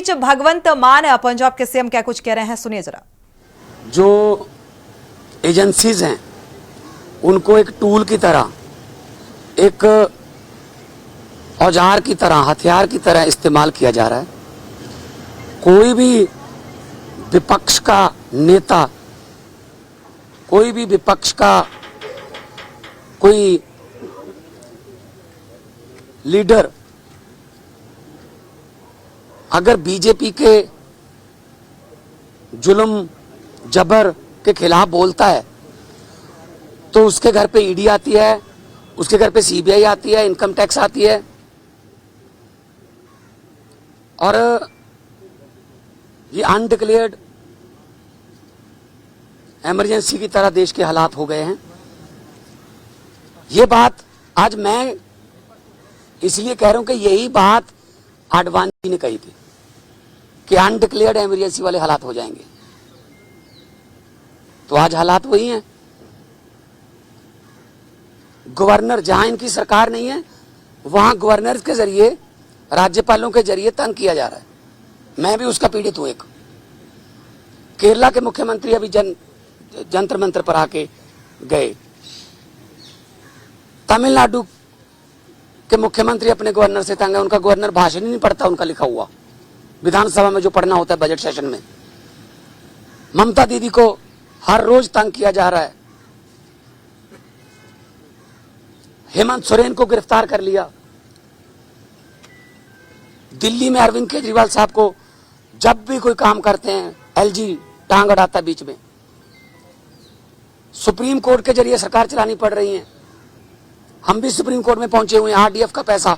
भगवंत मान पंजाब के सीएम क्या कुछ कह रहे हैं, सुनिए जरा। जो एजेंसीज हैं उनको एक टूल की तरह, एक औजार की तरह, हथियार की तरह इस्तेमाल किया जा रहा है। कोई भी विपक्ष का नेता, कोई भी विपक्ष का कोई लीडर अगर बीजेपी के जुल्म जबर के खिलाफ बोलता है तो उसके घर पे ईडी आती है, उसके घर पे सीबीआई आती है, इनकम टैक्स आती है। और ये अनडिक्लेयर्ड इमरजेंसी की तरह देश के हालात हो गए हैं। ये बात आज मैं इसलिए कह रहा हूं कि यही बात आडवाणी ने कही थी कि अनडिक्लेयर्ड इमरजेंसी वाले हालात हो जाएंगे। तो आज हालात वही हैं। गवर्नर, जहां इनकी सरकार नहीं है वहां गवर्नर के जरिए, राज्यपालों के जरिए तंग किया जा रहा है। मैं भी उसका पीड़ित हूं। एक केरला के मुख्यमंत्री अभी जंतर मंतर पर आके गए। तमिलनाडु के मुख्यमंत्री अपने गवर्नर से तंग है। उनका गवर्नर भाषण ही नहीं पढ़ता, उनका लिखा हुआ विधानसभा में जो पढ़ना होता है बजट सेशन में। ममता दीदी को हर रोज तंग किया जा रहा है। हेमंत सोरेन को गिरफ्तार कर लिया। दिल्ली में अरविंद केजरीवाल साहब को जब भी कोई काम करते हैं एलजी टांग अड़ाता बीच में। सुप्रीम कोर्ट के जरिए सरकार चलानी पड़ रही है। हम भी सुप्रीम कोर्ट में पहुंचे हुए हैं। आरडीएफ का पैसा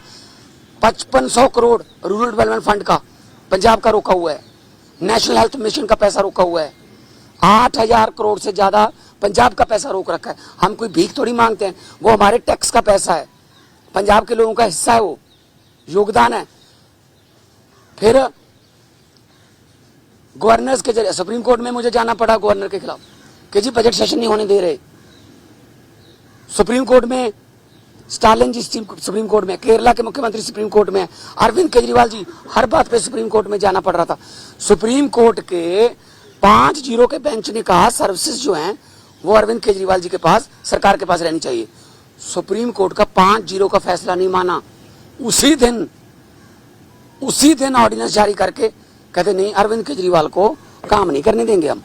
5500 करोड़ रूरल डेवलपमेंट फंड का पंजाब का रोका हुआ है। नेशनल हेल्थ मिशन का पैसा रोका हुआ है। 8000 करोड़ से ज्यादा पंजाब का पैसा रोक रखा है। हम कोई भीख थोड़ी मांगते हैं, वो हमारे टैक्स का पैसा है, पंजाब के लोगों का हिस्सा है, वो योगदान है। फिर गवर्नर्स के जरिए सुप्रीम कोर्ट में मुझे जाना पड़ा गवर्नर के खिलाफ कि जी बजट सेशन नहीं होने दे रहे। सुप्रीम कोर्ट में स्टालिन जी सुप्रीम कोर्ट में, केरला के मुख्यमंत्री सुप्रीम कोर्ट में, अरविंद केजरीवाल जी, हर बात पे सुप्रीम कोर्ट में जाना पड़ रहा था। सुप्रीम कोर्ट के 5-0 के बेंच ने कहा सर्विसेज जो हैं वो अरविंद केजरीवाल जी के पास, सरकार के पास रहनी चाहिए। सुप्रीम कोर्ट का 5-0 का फैसला नहीं माना। उसी दिन ऑर्डिनेंस जारी करके कहते नहीं, अरविंद केजरीवाल को काम नहीं करने देंगे हम।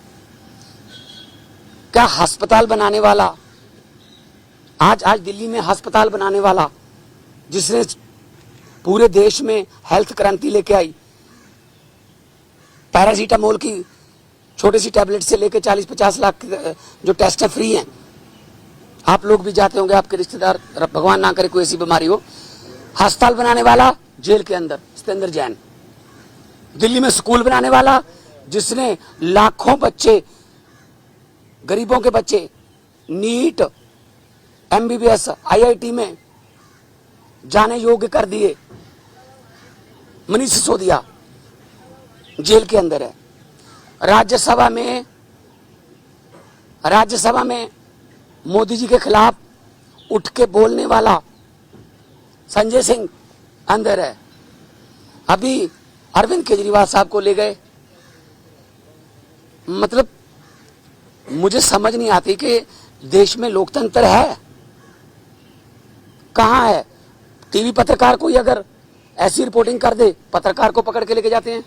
क्या अस्पताल बनाने वाला, आज दिल्ली में अस्पताल बनाने वाला, जिसने पूरे देश में हेल्थ क्रांति लेके आई, पैरासीटामोल की छोटी सी टैबलेट से लेके 40-50 लाख जो टेस्ट है फ्री हैं। आप लोग भी जाते होंगे, आपके रिश्तेदार, भगवान ना करे कोई ऐसी बीमारी हो। अस्पताल बनाने वाला जेल के अंदर, सत्येंद्र जैन। दिल्ली में स्कूल बनाने वाला, जिसने लाखों बच्चे, गरीबों के बच्चे नीट, एमबीबीएस, आईआईटी में जाने योग्य कर दिए, मनीष सिसोदिया जेल के अंदर है। राज्यसभा में मोदी जी के खिलाफ उठ के बोलने वाला संजय सिंह अंदर है। अभी अरविंद केजरीवाल साहब को ले गए। मतलब मुझे समझ नहीं आती कि देश में लोकतंत्र है कहां है। टीवी पत्रकार कोई अगर ऐसी रिपोर्टिंग कर दे, पत्रकार को पकड़ के लेके जाते हैं।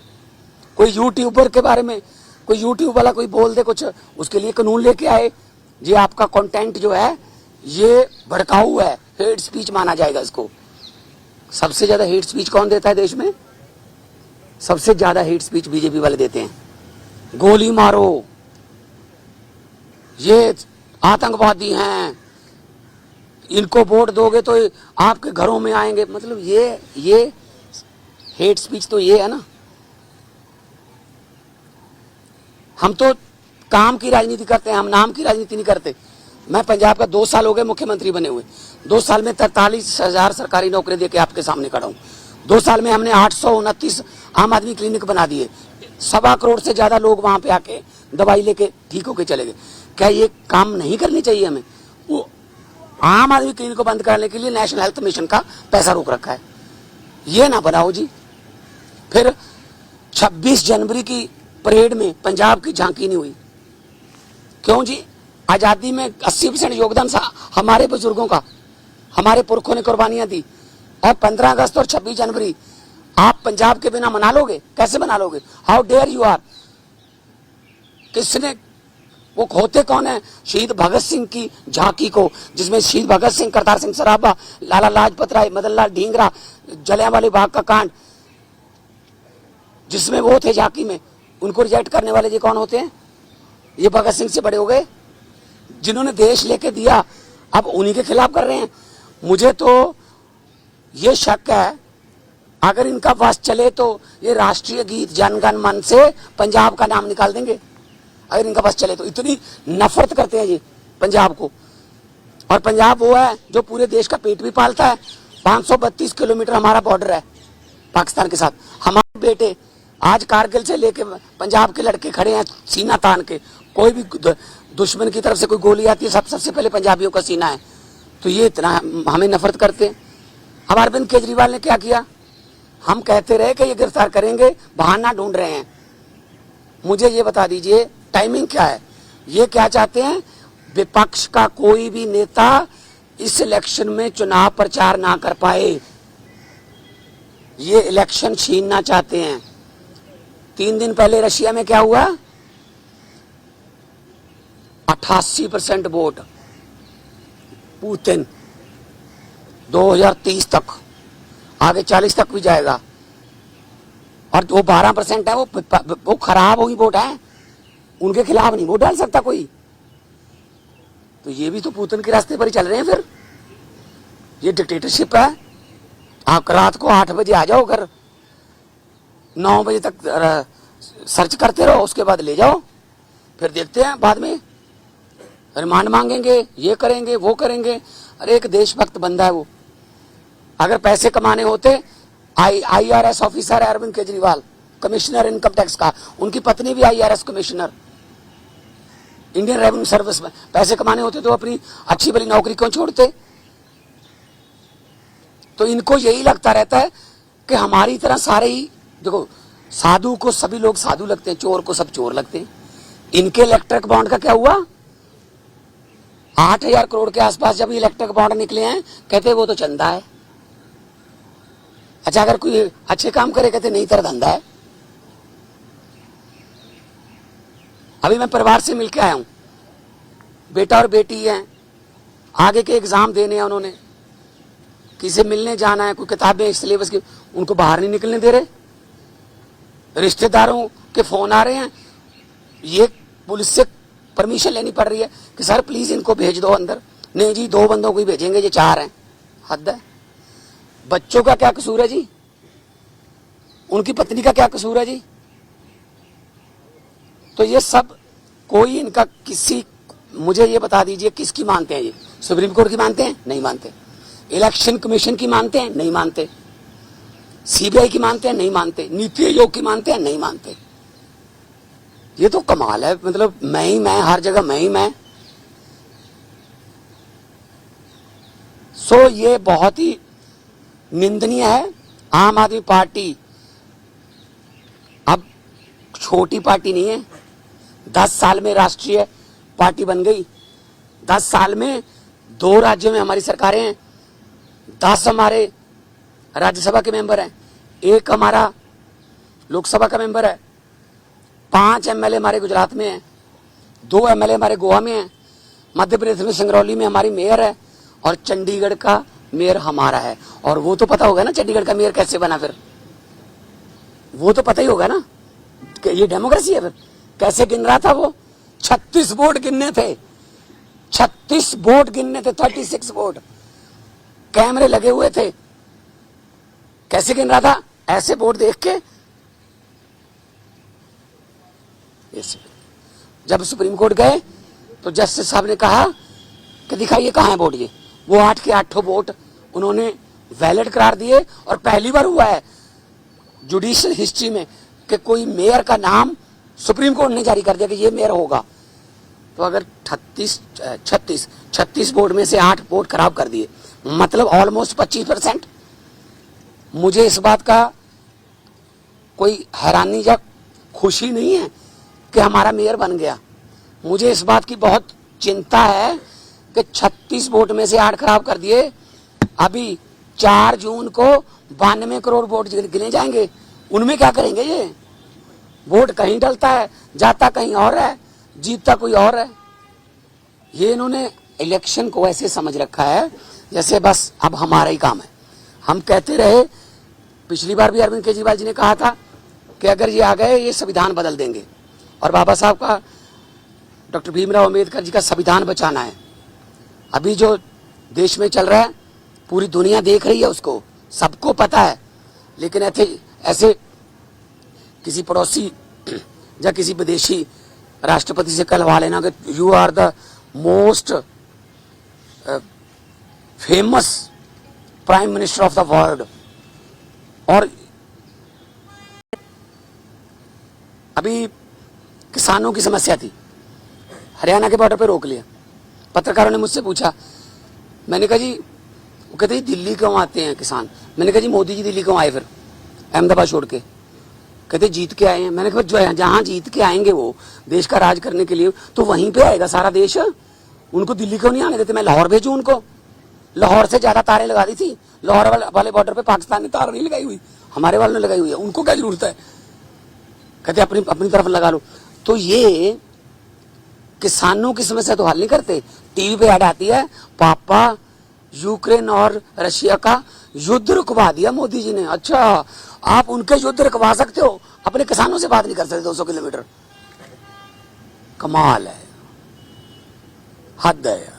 कोई यूट्यूबर के बारे में, कोई यूट्यूब वाला कोई बोल दे कुछ, उसके लिए कानून लेके आए, ये आपका कंटेंट जो है ये भड़काऊ है, हेट स्पीच माना जाएगा इसको। सबसे ज्यादा हेट स्पीच कौन देता है देश में? सबसे ज्यादा हेट स्पीच बीजेपी वाले देते हैं। गोली मारो, ये आतंकवादी हैं, इनको वोट दोगे तो आपके घरों में आएंगे। मतलब ये हेट स्पीच तो ये है ना। हम तो काम की राजनीति करते हैं, हम नाम की राजनीति नहीं करते। मैं पंजाब का 2 साल हो गए मुख्यमंत्री बने हुए। 2 साल में 43,000 सरकारी नौकरी देके आपके सामने खड़ा हूं। 2 साल में हमने 829 आम आदमी क्लिनिक बना दिए। 1.25 करोड़ से ज्यादा लोग वहां पे आके दवाई लेके ठीक होके चले गए। क्या ये काम नहीं करनी चाहिए हमें? वो आम आदमी क्लिनिक को बंद करने के लिए नेशनल हेल्थ मिशन का पैसा रोक रखा है। ये ना बनाओ जी। फिर 26 जनवरी की परेड में पंजाब की झांकी नहीं हुई। क्यों जी? आजादी में 80% योगदान हमारे बुजुर्गों का, हमारे पुरखों ने कुर्बानियां दी। और 15 अगस्त और 26 जनवरी आप पंजाब के बिना मना लोगे? कैसे मना लोगे? How dare you are. किसने, वो होते कौन है? शहीद भगत सिंह की झांकी को, जिसमें शहीद भगत सिंह, करतार सिंह सराभा, लाला लाजपत राय, मदन लाल ढींगरा, जलियांवाला बाग का कांड, जिसमें वो थे झांकी में, उनको रिजेक्ट करने वाले ये कौन होते हैं? ये भगत सिंह से बड़े हो गए, जिन्होंने देश लेके दिया, अब उन्हीं के खिलाफ कर रहे हैं। मुझे तो ये शक है, अगर इनका बस चले तो ये राष्ट्रीय गीत जन गण मन से पंजाब का नाम निकाल देंगे। अगर इनका बस चले तो, इतनी नफरत करते हैं ये पंजाब को। और पंजाब वो है जो पूरे देश का पेट भी पालता है। 532 किलोमीटर हमारा बॉर्डर है पाकिस्तान के साथ। हमारे बेटे आज कारगिल से लेके पंजाब के लड़के खड़े हैं सीना तान के। कोई भी दुश्मन की तरफ से कोई गोली आती है, सबसे पहले पंजाबियों का सीना है। तो ये इतना हमें नफरत करते हैं। अब अरविंद केजरीवाल ने क्या किया? हम कहते रहे कि ये गिरफ्तार करेंगे, बहाना ढूंढ रहे हैं। मुझे ये बता दीजिए टाइमिंग क्या है? ये क्या चाहते हैं? विपक्ष का कोई भी नेता इस इलेक्शन में चुनाव प्रचार ना कर पाए, ये इलेक्शन छीनना चाहते हैं। 3 दिन पहले रशिया में क्या हुआ? 88% वोट पुतिन। 2030 तक, आगे 40 तक भी जाएगा। और वो 12% है, वो खराब हुई वोट है, उनके खिलाफ नहीं वोट डाल सकता कोई। तो ये भी तो पुतिन के रास्ते पर ही चल रहे हैं। फिर ये डिक्टेटरशिप है। आप रात को 8 बजे आ जाओ घर, 9 बजे तक सर्च करते रहो, उसके बाद ले जाओ, फिर देखते हैं बाद में रिमांड मांगेंगे, ये करेंगे वो करेंगे। अरे एक देशभक्त बंदा है वो। अगर पैसे कमाने होते, IRS ऑफिसर है Arvind Kejriwal, commissioner income tax का, उनकी पत्नी भी IRS कमिश्नर, इंडियन रेवेन्यू सर्विस में। पैसे कमाने होते तो अपनी अच्छी भली नौकरी क्यों छोड़ते? तो इनको यही लगता रहता है कि हमारी तरह सारे ही, देखो साधु को सभी लोग साधु लगते हैं, चोर को सब चोर लगते हैं। इनके इलेक्ट्रिक बॉन्ड का क्या हुआ? 8000 करोड़ के आसपास जब इलेक्ट्रिक बॉन्ड निकले हैं, कहते वो तो चंदा है। अच्छा, अगर कोई अच्छे काम करे कहते नहीं तेरा धंधा है। अभी मैं परिवार से मिलकर आया हूं, बेटा और बेटी हैं, आगे के एग्जाम देने हैं उन्होंने, किसी मिलने जाना है, कोई किताबें सिलेबस की, उनको बाहर नहीं निकलने दे रहे। रिश्तेदारों के फोन आ रहे हैं, ये पुलिस से परमिशन लेनी पड़ रही है कि सर प्लीज इनको भेज दो अंदर। नहीं जी, 2 बंदों को ही भेजेंगे, ये 4 हैं। हद है। बच्चों का क्या कसूर है जी? उनकी पत्नी का क्या कसूर है जी? तो ये सब कोई इनका किसी, मुझे ये बता दीजिए किसकी मानते हैं ये? सुप्रीम कोर्ट की मानते हैं? नहीं मानते। इलेक्शन कमीशन की मानते हैं? नहीं मानते। CBI की मानते हैं? नहीं मानते। नीति आयोग की मानते हैं? नहीं मानते। ये तो कमाल है। मतलब मैं ही मैं, हर जगह मैं ही मैं। सो ये बहुत ही निंदनीय है। आम आदमी पार्टी अब छोटी पार्टी नहीं है। 10 साल में राष्ट्रीय पार्टी बन गई। 10 साल में 2 राज्यों में हमारी सरकारें हैं। 10 हमारे राज्यसभा के मेंबर हैं, 1 हमारा लोकसभा का मेंबर है, 5 MLA हमारे गुजरात में हैं, 2 MLA हमारे गोवा में हैं, मध्य प्रदेश में सिंगरौली में हमारी मेयर है, और चंडीगढ़ का मेयर हमारा है। और वो तो पता होगा ना चंडीगढ़ का मेयर कैसे बना, फिर वो तो पता ही होगा ना कि ये डेमोक्रेसी है। फिर कैसे गिन रहा था वो? 36 वोट गिनने थे, 36 वोट गिनने थे, 36 वोट, कैमरे लगे हुए थे। कैसे गिन रहा था? ऐसे वोट देख के। जब सुप्रीम कोर्ट गए तो जस्टिस साहब ने कहा कि दिखाइए कहाँ है वोट। ये वो 8 के 8 वोट उन्होंने वैलिड करार दिए। और पहली बार हुआ है जुडिशियल हिस्ट्री में कि कोई मेयर का नाम सुप्रीम कोर्ट ने जारी कर दिया कि ये मेयर होगा। तो अगर 36 वोट में से 8 वोट खराब कर दिए, मतलब ऑलमोस्ट 25%। मुझे इस बात का कोई हैरानी या खुशी नहीं है कि हमारा मेयर बन गया। मुझे इस बात की बहुत चिंता है कि 36 वोट में से 8 खराब कर दिए। अभी 4 जून को 92 करोड़ वोट गिने जाएंगे, उनमें क्या करेंगे ये? वोट कहीं डलता है, जाता कहीं और है, जीतता कोई और है। ये इन्होंने इलेक्शन को ऐसे समझ रखा है जैसे बस अब हमारा ही काम है। हम कहते रहे, पिछली बार भी अरविंद केजरीवाल जी ने कहा था कि अगर ये आ गए ये संविधान बदल देंगे, और बाबा साहब का, डॉक्टर भीमराव अंबेडकर जी का संविधान बचाना है। अभी जो देश में चल रहा है पूरी दुनिया देख रही है, उसको सबको पता है, लेकिन ऐसे किसी पड़ोसी या किसी विदेशी राष्ट्रपति से कहलवा लेना कि you are the most famous prime minister of the world. और अभी किसानों की समस्या थी, हरियाणा के बॉर्डर पे रोक लिया। पत्रकारों ने मुझसे पूछा, मैंने कहा जी, वो कहते हैं दिल्ली क्यों आते हैं किसान? मैंने कहा जी मोदी जी दिल्ली क्यों आए फिर अहमदाबाद छोड़ के? कहते जीत के आए हैं। मैंने कहा जो जहां जीत के आएंगे वो देश का राज करने के लिए, तो वहीं पे आएगा सारा देश, उनको दिल्ली क्यों नहीं आने देते? मैं लाहौर भेजूं उनको? लाहौर से ज्यादा तारें लगा दी थी, लाहौर वाले बॉर्डर पे पाकिस्तान ने तार नहीं लगाई हुई, हमारे वालों ने लगाई हुई है, उनको क्या जरूरत है? कहते अपनी तरफ लगा लो। तो ये किसानों की समस्या तो हल नहीं करते। टीवी पे ऐड आती है, पापा यूक्रेन और रशिया का युद्ध रुकवा दिया मोदी जी ने। अच्छा, आप उनके युद्ध रुकवा सकते हो, अपने किसानों से बात नहीं कर सकते 200 किलोमीटर? कमाल है, हद है यार।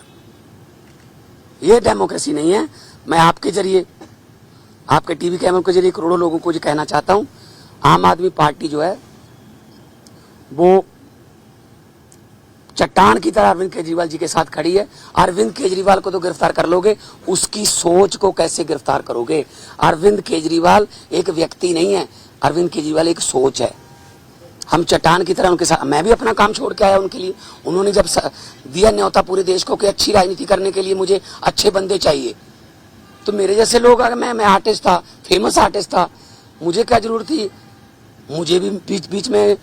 ये डेमोक्रेसी नहीं है। मैं आपके जरिए, आपके टीवी कैमरों के जरिए करोड़ों लोगों को ये कहना चाहता हूं, आम आदमी पार्टी जो है वो चट्टान की तरह अरविंद केजरीवाल जी के साथ खड़ी है। अरविंद केजरीवाल को तो गिरफ्तार कर लोगे, उसकी सोच को कैसे गिरफ्तार करोगे? अरविंद केजरीवाल एक व्यक्ति नहीं है, अरविंद केजरीवाल एक सोच है। हम चट्टान की तरह उनके साथ, मैं भी अपना काम छोड़ के आया उनके लिए। उन्होंने जब दिया न्योता पूरे देश को कि अच्छी राजनीति करने के लिए मुझे अच्छे बंदे चाहिए, तो मेरे जैसे लोग, अगर मैं आर्टिस्ट था, फेमस आर्टिस्ट था, मुझे क्या जरूरत थी? मुझे भी बीच बीच में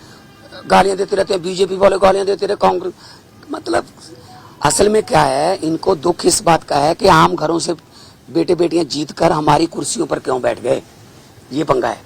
गालियां देते रहते हैं, बीजेपी वाले गालियां देते रहे, कांग्रेस। मतलब असल में क्या है, इनको दुख इस बात का है कि आम घरों से बेटे बेटियां जीत कर हमारी कुर्सियों पर क्यों बैठ गए, ये पंगा है।